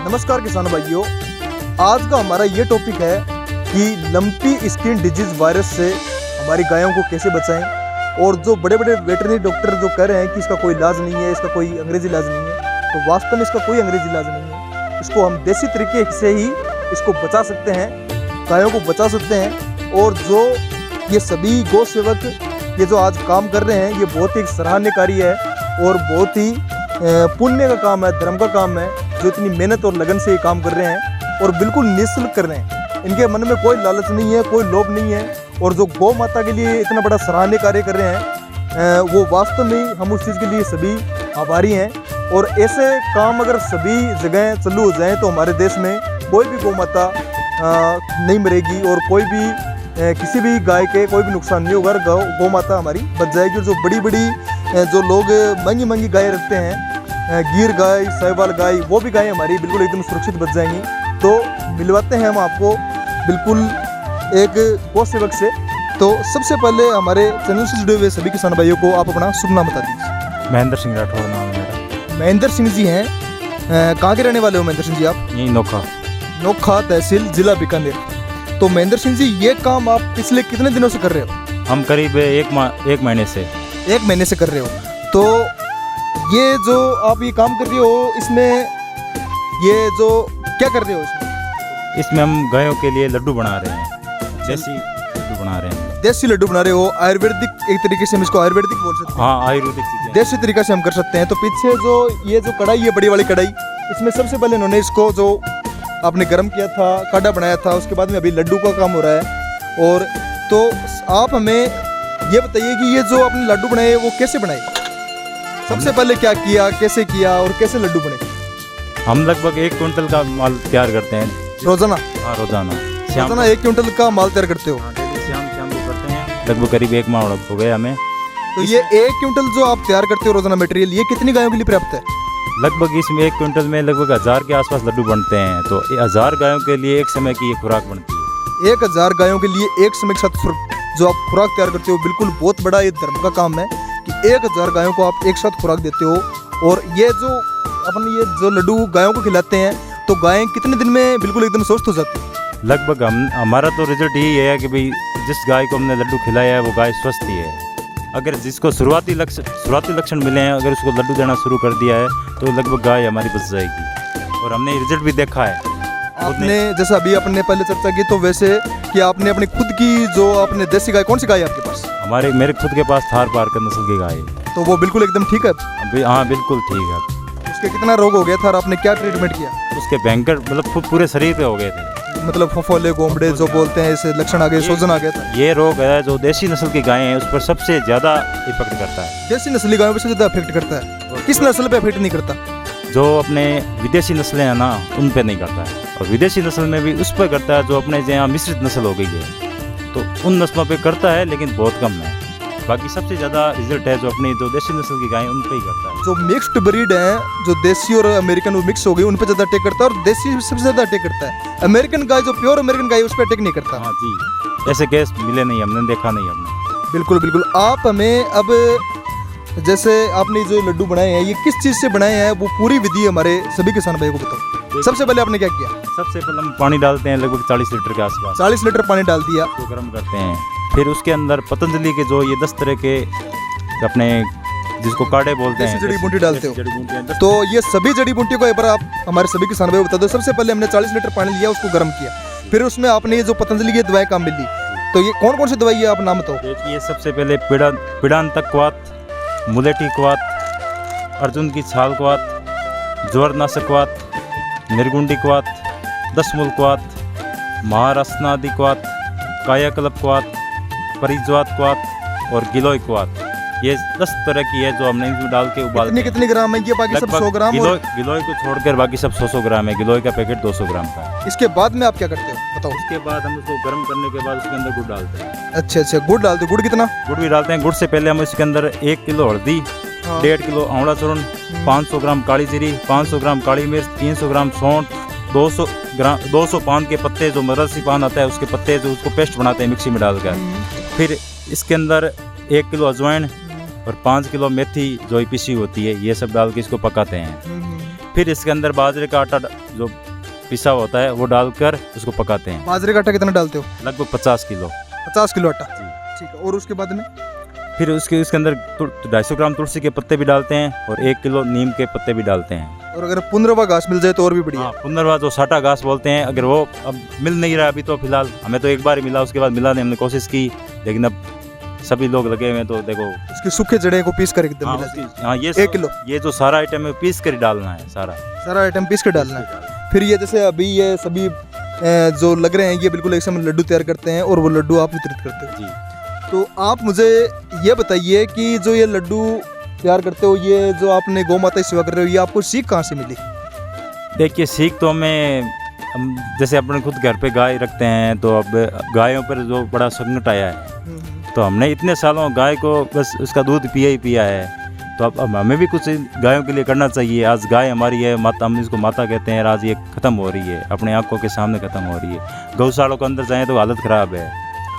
नमस्कार किसान भाइयों, आज का हमारा ये टॉपिक है कि लंपी स्किन डिजीज वायरस से हमारी गायों को कैसे बचाएं। और जो बड़े बड़े वेटरनरी डॉक्टर जो कह रहे हैं कि इसका कोई इलाज नहीं है, इसका कोई अंग्रेजी इलाज नहीं है, तो वास्तव में इसका कोई अंग्रेजी इलाज नहीं है। इसको हम देसी तरीके से ही इसको बचा सकते हैं, गायों को बचा सकते हैं। और जो ये सभी गौ सेवक ये जो आज काम कर रहे हैं, ये बहुत ही सराहनीय कार्य है और बहुत ही पुण्य का काम है, धर्म का काम है। जो इतनी मेहनत और लगन से ये काम कर रहे हैं और बिल्कुल निःशुल्क कर रहे हैं, इनके मन में कोई लालच नहीं है, कोई लोभ नहीं है। और जो गौ माता के लिए इतना बड़ा सराहनीय कार्य कर रहे हैं, वो वास्तव में हम उस चीज़ के लिए सभी आभारी हैं। और ऐसे काम अगर सभी जगह चालू हो जाएँ तो हमारे देश में कोई भी गौ माता नहीं मरेगी और कोई भी किसी भी गाय के कोई भी नुकसान नहीं होगा। गौ माता हमारी बच जाएगी। और जो बड़ी बड़ी जो लोग महंगी महंगी गाय रखते हैं, गिर गाय, साहिवाल गाय, वो भी गाय हमारी बिल्कुल एकदम सुरक्षित बच जाएंगी। तो मिलवाते हैं हम आपको बिल्कुल एक गौ सेवक से। तो सबसे पहले हमारे चैनल से जुड़े हुए सभी किसान भाइयों को आप अपना शुभ नाम बता दीजिए। महेंद्र सिंह राठौड़ नाम है मेरा। महेंद्र सिंह जी हैं, कहाँ के रहने वाले हो महेंद्र सिंह जी आप? यही नोखा तहसील, जिला बीकानेर। तो महेंद्र सिंह जी, ये काम आप पिछले कितने दिनों से कर रहे हो? हम करीब एक महीने से। 1 महीने से कर रहे हो। तो ये जो आप ये काम कर रहे हो, इसमें ये जो क्या कर रहे हो इसमें हम गायों के लिए लड्डू बना रहे हैं, देसी लड्डू बना रहे हैं। देसी लड्डू बना रहे हो, आयुर्वेदिक एक तरीके से हम इसको आयुर्वेदिक बोल सकते हैं। हाँ, आयुर्वेदिक चीजें देसी तरीका से हम कर सकते हैं। तो पीछे जो ये जो कढ़ाई है, बड़ी वाली कढ़ाई, इसमें सबसे पहले इन्होंने इसको जो आपने गर्म किया था, काढ़ा बनाया था, उसके बाद में अभी लड्डू का काम हो रहा है। और तो आप हमें ये बताइए कि ये जो आपने लड्डू बनाए वो कैसे बनाए? सबसे पहले क्या किया, कैसे किया और कैसे लड्डू बने? हम लगभग 1 क्विंटल का माल तैयार करते हैं रोजाना? हाँ, रोजाना 1 क्विंटल का माल तैयार करते हो? शाम को करते हैं। लगभग करीब 1 माह हो गया हमें। तो ये 1 क्विंटल जो आप तैयार करते हो रोजाना मटेरियल, ये कितनी गायों के लिए पर्याप्त है? लगभग इसमें 1 क्विंटल में लगभग 1000 के आसपास लड्डू बनते हैं। तो 1000 गायों के लिए एक समय की ये खुराक बनती है। 1000 गायों के लिए एक समय के साथ जो आप खुराक तैयार करते हो, बिल्कुल बहुत बड़ा ये धर्म का काम है कि 1000 गायों को आप एक साथ खुराक देते हो। और ये जो अपन ये जो लड्डू गायों को खिलाते हैं, तो गायें कितने दिन में बिल्कुल एकदम स्वस्थ हो जाती है? लगभग हमारा तो रिजल्ट यही है कि भाई जिस गाय को हमने लड्डू खिलाया है वो गाय स्वस्थ ही है। अगर जिसको शुरुआती लक्षण मिले हैं, अगर उसको लड्डू देना शुरू कर दिया है तो लगभग गाय हमारी बच जाएगी। और हमने रिजल्ट भी देखा है। आपने जैसा अभी अपने पहले चर्चा की, तो वैसे कि आपने अपनी खुद की जो आपने देसी गाय, कौन सी गाय है आपके पास? मेरे खुद के पास थार पारकर नस्ल की गाय है। तो वो बिल्कुल एकदम ठीक है? हाँ, बिल्कुल ठीक है। उसके कितना रोग हो गया था और आपने क्या ट्रीटमेंट किया? उसके भयंकर मतलब पूरे शरीर पे हो गए थे, मतलब फफोले, गोमड़े जो बोलते हैं, ऐसे लक्षण आ गए, सूजन आ गया था। ये रोग है जो देसी नस्ल की गायें हैं उस पर सबसे ज्यादा इफेक्ट करता है। देसी नस्ली गायों पर सबसे ज्यादा इफेक्ट करता है? किस नस्ल पे इफेक्ट नहीं करता? जो अपने विदेशी नस्लें हैं ना, उन पे नहीं करता है। और विदेशी नस्ल में भी उस पर करता है जो अपने यहाँ मिश्रित नस्ल हो गई है, तो उन नस्लों पे करता है, लेकिन बहुत कम है। बाकी सबसे ज़्यादा रिजल्ट है जो अपनी जो देसी नस्ल की गायें उन पे ही करता है। जो मिक्स्ड ब्रीड है, जो देसी और अमेरिकन वो मिक्स हो गई, उन पे ज़्यादा अटैक करता है। और देसी सबसे ज़्यादा अटैक करता है। अमेरिकन गाय जो प्योर अमेरिकन गाय, उस पर अटैक नहीं करता। हाँ जी, ऐसे केस मिले नहीं, हमने देखा नहीं हमने। बिल्कुल बिल्कुल। आप हमें अब जैसे आपने जो लड्डू बनाए हैं, ये किस चीज़ से बनाए हैं, वो पूरी विधि हमारे सभी किसान भाइयों को बताओ। सबसे पहले आपने क्या किया? सबसे पहले हम पानी डालते हैं लगभग 40 लीटर के आसपास। 40 लीटर पानी डाल दिया, तो गर्म करते हैं। फिर उसके अंदर पतंजलि के जो ये 10 तरह के अपने जिसको काढ़े बोलते हैं, जड़ी बूटी डालते हो। तो ये सभी जड़ी बूटियों को एक बार आप हमारे सभी किसान भाइयों को बता दो। सबसे पहले हमने 40 लीटर पानी लिया, उसको गर्म किया, फिर उसमें आपने ये जो पतंजलि की दवाई काम मिली, तो ये कौन कौन सी दवाई है, आप नाम बताओ। ये सबसे पहले पीड़ांतक क्वाथ, मुलेठी क्वाथ, अर्जुन की छाल क्वाथ, ज्वरनाशक क्वाथ, निर्गुंडी क्वाथ, दशमूल क्वाथ, महारासनादि क्वाथ, कायाकल्प क्वाथ, परिज्वात क्वाथ और गिलोय क्वाथ। ये 10 तरह की है जो हमने इसमें डाल के उबालते हैं। कितने ग्राम है ये? बाकी सब 100 ग्राम। गिलोय को छोड़कर बाकी सब 100 ग्राम है। गिलोय का पैकेट 200 ग्राम का है। इसके बाद में आप क्या करते हो बताओ? उसके बाद हम उसको गर्म करने के बाद उसके अंदर गुड़ डालते हैं। अच्छा, गुड़ डालते हो? गुड़ कितना? गुड़ भी डालते हैं। गुड़ से पहले हम इसके अंदर 1 किलो हल्दी, 1.5 किलो आंवला चूर्ण, 500 ग्राम काली जीरी, 500 ग्राम काली मिर्च, 300 ग्राम सौंठ, 200 पान के पत्ते, जो मरसी पान आता है उसके पत्ते, जो उसको पेस्ट बनाते हैं मिक्सी में डालकर। फिर इसके अंदर 1 किलो अजवाइन और 5 किलो मेथी जो पिसी होती है, ये सब डाल के इसको पकाते हैं। फिर इसके अंदर बाजरे का आटा जो पिसा होता है वो डालकर उसको पकाते हैं। बाजरे का आटा कितना डालते हो? लगभग 50 किलो। 50 किलो आटा, जी। ठीक है। और उसके बाद में फिर उसके अंदर 250 ग्राम तुलसी के पत्ते भी डालते हैं और 1 किलो नीम के पत्ते भी डालते हैं। और अगर पुनर्वा घास मिल जाए तो और भी बढ़िया। हाँ, पुनर्वा जो साटा घास बोलते हैं, अगर वो अब मिल नहीं रहा अभी तो फिलहाल, हमें तो एक बार ही मिला, उसके बाद मिला नहीं, हमने कोशिश की, लेकिन अब सभी लोग लगे हुए हैं तो देखो। उसकी सूखे जड़े को पीस कर एकदम हाँ, मिला दीजिए। हाँ, ये 1 किलो ये जो सारा आइटम है पीस कर ही डालना है, सारा आइटम पीस कर डालना है। फिर ये जैसे अभी ये सभी जो लग रहे हैं ये बिल्कुल एक समय लड्डू तैयार करते हैं और वो लड्डू आप वितरित करते हो। जी। तो आप मुझे ये बताइए कि जो ये लड्डू तैयार करते हो, ये जो आपने गौ माता की सेवा कर रहे हो, ये आपको सीख कहाँ से मिली? देखिए, सीख तो हमें, हम जैसे अपने खुद घर पे गाय रखते हैं तो अब गायों पर जो बड़ा संकट आया है, तो हमने इतने सालों गाय को बस उसका दूध पिया ही पिया है, तो अब हमें भी कुछ गायों के लिए करना चाहिए। आज गाय हमारी है, माता, हम इसको माता कहते हैं, आज ये ख़त्म हो रही है, अपने आंखों के सामने ख़त्म हो रही है। गौशालों के अंदर जाएँ तो हालत ख़राब है,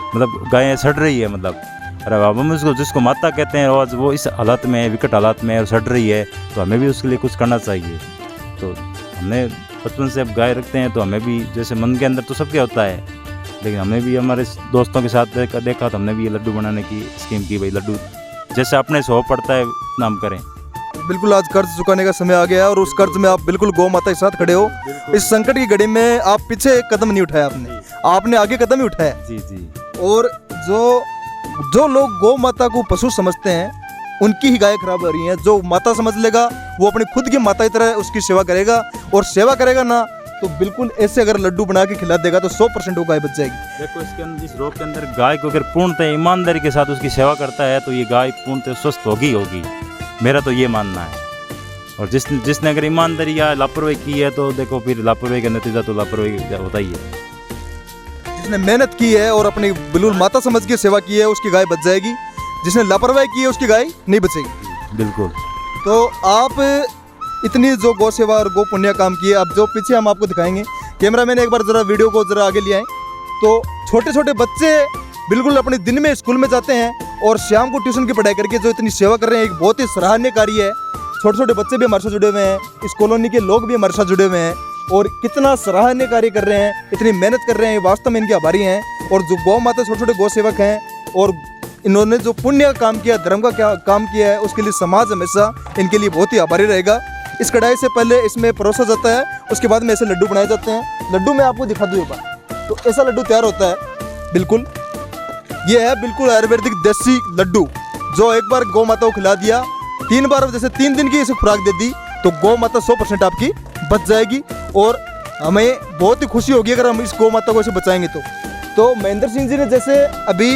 मतलब गायें सड़ रही है, मतलब अरे अब हम उसको जिसको माता कहते हैं आज वो इस हालत में है, विकट हालत में है और सड़ रही है, तो हमें भी उसके लिए कुछ करना चाहिए। तो हमने बचपन से अब गाय रखते हैं तो हमें भी, जैसे मन के अंदर तो सबके होता है, लेकिन हमने भी हमारे दोस्तों के साथ देखा तो हमने भी ये लड्डू बनाने की स्कीम की, भाई लड्डू जैसे अपने से हो पड़ता है उतना हम करें। बिल्कुल, आज कर्ज चुकाने का समय आ गया है और उस कर्ज में आप बिल्कुल गौ माता के साथ खड़े हो। इस संकट की घड़ी में आप पीछे एक कदम नहीं उठाया, आपने आगे कदम ही उठाया। जी जी। और जो लोग गौ माता को पशु समझते हैं उनकी ही गाय खराब हो रही हैं। जो माता समझ लेगा वो अपनी खुद की माता की तरह उसकी सेवा करेगा, और सेवा करेगा ना तो बिल्कुल ऐसे अगर लड्डू बना के खिला देगा तो 100% वो गाय बच जाएगी। देखो, इसके अंदर, इस रोग के अंदर गाय को अगर पूर्णतः ईमानदारी के साथ उसकी सेवा करता है तो ये गाय पूर्णतः स्वस्थ होगी, मेरा तो ये मानना है। और जिसने अगर ईमानदारी या लापरवाही की है तो देखो फिर लापरवाही का नतीजा तो लापरवाही होता ही है। जिसने मेहनत की है और अपनी बिल्कुल माता समझ के सेवा की है उसकी गाय बच जाएगी, जिसने लापरवाही की है उसकी गाय नहीं बचेगी। बिल्कुल। तो आप इतनी जो गौ सेवा और गौ पुण्य काम किए, अब जो पीछे हम आपको दिखाएंगे, कैमरा मैन एक बार जरा वीडियो को जरा आगे ले आए, तो छोटे छोटे बच्चे बिल्कुल अपने दिन में स्कूल में जाते हैं और शाम को ट्यूशन की पढ़ाई करके जो इतनी सेवा कर रहे हैं, एक बहुत ही सराहनीय कार्य है। छोटे छोटे बच्चे भी हमारे साथ जुड़े हुए हैं, इस कॉलोनी के लोग भी हमारे साथ जुड़े हुए हैं और कितना सराहनीय कार्य कर रहे हैं, इतनी मेहनत कर रहे हैं, वास्तव में इनके आभारी हैं। और जो गौ माता छोटे छोटे गौ सेवक हैं और इन्होंने जो पुण्य का काम किया, धर्म का क्या काम किया है, उसके लिए समाज हमेशा इनके लिए बहुत ही आभारी रहेगा। इस कढ़ाई से पहले इसमें परोसा जाता है, उसके बाद में ऐसे लड्डू बनाए जाते हैं। लड्डू मैं आपको दिखा दूँ एक बार, तो ऐसा लड्डू तैयार होता है। बिल्कुल ये है बिल्कुल आयुर्वेदिक देसी लड्डू, जो एक बार गौ माता को खिला दिया, 3 बार जैसे 3 दिन की इसे खुराक दे दी तो गौ माता 100% आपकी बच जाएगी। और हमें बहुत ही खुशी होगी अगर हम इस गौ माता को ऐसे बचाएंगे तो महेंद्र सिंह जी ने जैसे अभी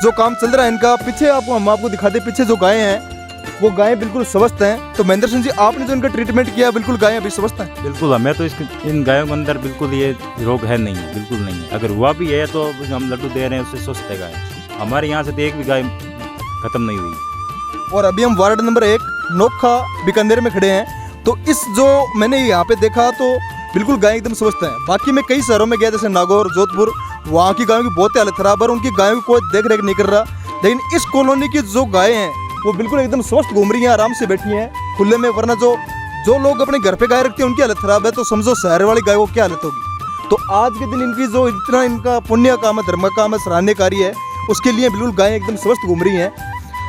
जो काम चल रहा है इनका, पीछे हम आपको दिखाते, पीछे जो गायें हैं वो गायें बिल्कुल स्वस्थ हैं। तो महेंद्र सिंह जी, आपने जो इनका ट्रीटमेंट किया बिल्कुल गायें अभी स्वस्थ हैं? बिल्कुल, हमें तो इन गायों के अंदर बिल्कुल ये रोग है नहीं है, बिल्कुल नहीं है। अगर हुआ भी है तो हम लड्डू दे रहे हैं, उससे स्वस्थ है गाय। हमारे यहाँ से तो एक भी गाय खत्म नहीं हुई। और अभी हम वार्ड नंबर 1 नोखा बीकानेर में खड़े हैं, तो इस जो मैंने यहाँ पे देखा तो बिल्कुल गाय एकदम स्वस्थ हैं। बाकी मैं कई शहरों में गया जैसे नागौर, जोधपुर, वहाँ की गायों की बहुत हालत खराब है और उनकी गायों की कोई देख रेख नहीं कर रहा। लेकिन इस कॉलोनी की जो गायें हैं वो बिल्कुल एकदम स्वस्थ घूम रही हैं, आराम से बैठी हैं खुले में। वरना जो लोग अपने घर पे गाय रखते हैं उनकी हालत खराब है, तो समझो शहर वाली गाय को क्या हालत होगी। तो आज के दिन इनकी जो इतना इनका पुण्य काम है, धर्म काम है, सराहनीय कार्य है, उसके लिए बिल्कुल गायें एकदम स्वस्थ घूम रही हैं।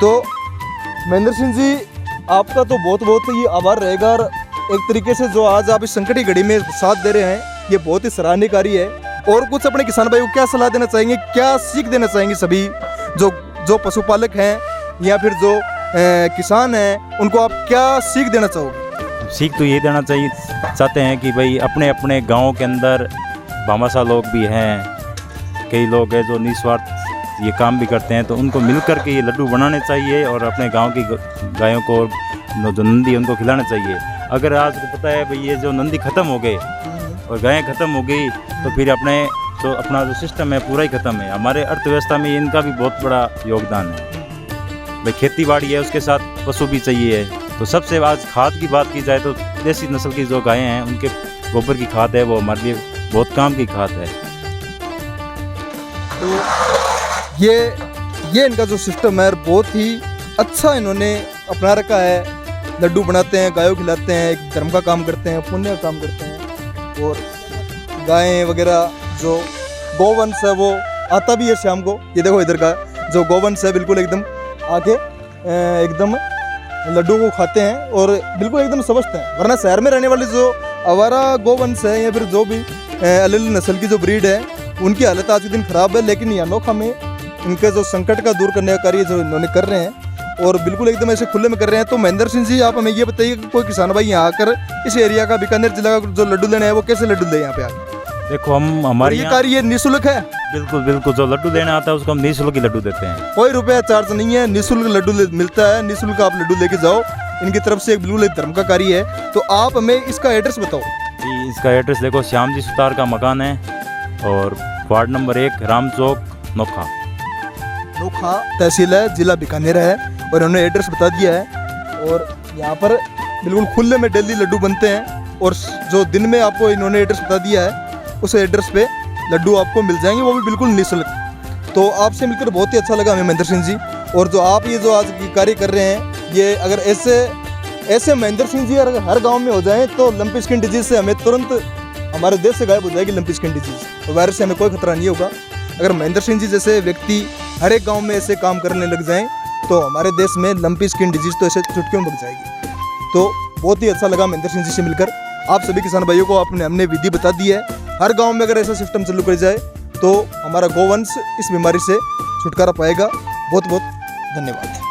तो महेंद्र सिंह जी, आपका तो बहुत बहुत ही आभार रहेगा। और एक तरीके से जो आज आप इस संकट की घड़ी में साथ दे रहे हैं, ये बहुत ही सराहनीय कार्य है। और कुछ अपने किसान भाई को क्या सलाह देना चाहेंगे, क्या सीख देना चाहेंगे सभी जो पशुपालक हैं या फिर जो किसान हैं, उनको आप क्या सीख देना चाहोगे? सीख तो ये देना चाहते हैं कि भाई अपने अपने गाँव के अंदर भामाशाह लोग भी हैं, कई लोग हैं जो निस्वार्थ ये काम भी करते हैं, तो उनको मिलकर के ये लड्डू बनाने चाहिए और अपने गांव की गायों को जो नंदी उनको खिलाना चाहिए। अगर आज को पता है भाई ये जो नंदी ख़त्म हो गए और गायें ख़त्म हो गई तो फिर अपना जो सिस्टम है पूरा ही ख़त्म है। हमारे अर्थव्यवस्था में इनका भी बहुत बड़ा योगदान है। भाई खेती बाड़ी है, उसके साथ पशु भी चाहिए। तो सबसे आज खाद की बात की जाए तो देसी नस्ल की जो गायें हैं उनके गोबर की खाद है, वो हमारे लिए बहुत काम की खाद है। तो ये इनका जो सिस्टम है बहुत ही अच्छा इन्होंने अपना रखा है। लड्डू बनाते हैं, गायों खिलाते हैं, एक धर्म का काम करते हैं, पुण्य का काम करते हैं। और गायें वगैरह जो गोवंश है वो आता भी है शाम को। ये देखो इधर का जो गोवंश है बिल्कुल एकदम आके एकदम लड्डू को खाते हैं और बिल्कुल एकदम स्वस्थ हैं। वरना शहर में रहने वाले जो आवारा गोवंश है या फिर जो भी अलग नस्ल की जो ब्रीड है उनकी हालत आज के दिन खराब है। लेकिन ये अनोखा में इनके जो संकट का दूर करने का कार्य जो इन्होंने कर रहे हैं और बिल्कुल एकदम ऐसे खुले में कर रहे हैं। तो महेंद्र सिंह जी, आप हमें ये बताइए कि कोई किसान भाई यहाँ आकर इस एरिया का बीकानेर जिला का जो लड्डू लेना है वो कैसे लड्डू ले यहाँ पे आके? देखो हम हमारे ये यहाँ कार्य निःशुल्क है, बिल्कुल बिल्कुल जो लड्डू देने आता है उसको हम निःशुल्क ही लड्डू देते हैं। कोई रुपया चार्ज नहीं है, निःशुल्क लड्डू मिलता है। निःशुल्क आप लड्डू लेके जाओ, इनकी तरफ से एक बिल्कुल एक धर्म का कार्य है। तो आप हमें इसका एड्रेस बताओ जी। इसका एड्रेस देखो, श्याम जी सुतार का मकान है और वार्ड नंबर 1 राम चौक नोखा। नोखा तहसील है, जिला बीकानेर है और उन्होंने एड्रेस बता दिया है। और यहाँ पर बिल्कुल खुले में डेली लड्डू बनते हैं और जो दिन में आपको इन्होंने एड्रेस बता दिया है उस एड्रेस पे लड्डू आपको मिल जाएंगे, वो भी बिल्कुल निःशुल्क। तो आपसे मिलकर बहुत ही अच्छा लगा हमें महेंद्र सिंह जी। और जो आप ये जो आज की कार्य कर रहे हैं, ये अगर ऐसे महेंद्र सिंह जी अगर हर गांव में हो जाएं तो लंपी स्किन डिजीज से हमें तुरंत हमारे देश से गायब हो जाएगी लंपी स्किन डिजीज। तो वायरस से हमें कोई खतरा नहीं होगा। अगर महेंद्र सिंह जी जैसे व्यक्ति हर एक गाँव में ऐसे काम करने लग जाएँ तो हमारे देश में लंपी स्किन डिजीज तो ऐसे चुटकियों में बच जाएगी। तो बहुत ही अच्छा लगा महेंद्र सिंह जी से मिलकर। आप सभी किसान भाइयों को हमने विधि बता दी है। हर गांव में अगर ऐसा सिस्टम चालू कर जाए तो हमारा गोवंश इस बीमारी से छुटकारा पाएगा। बहुत बहुत धन्यवाद।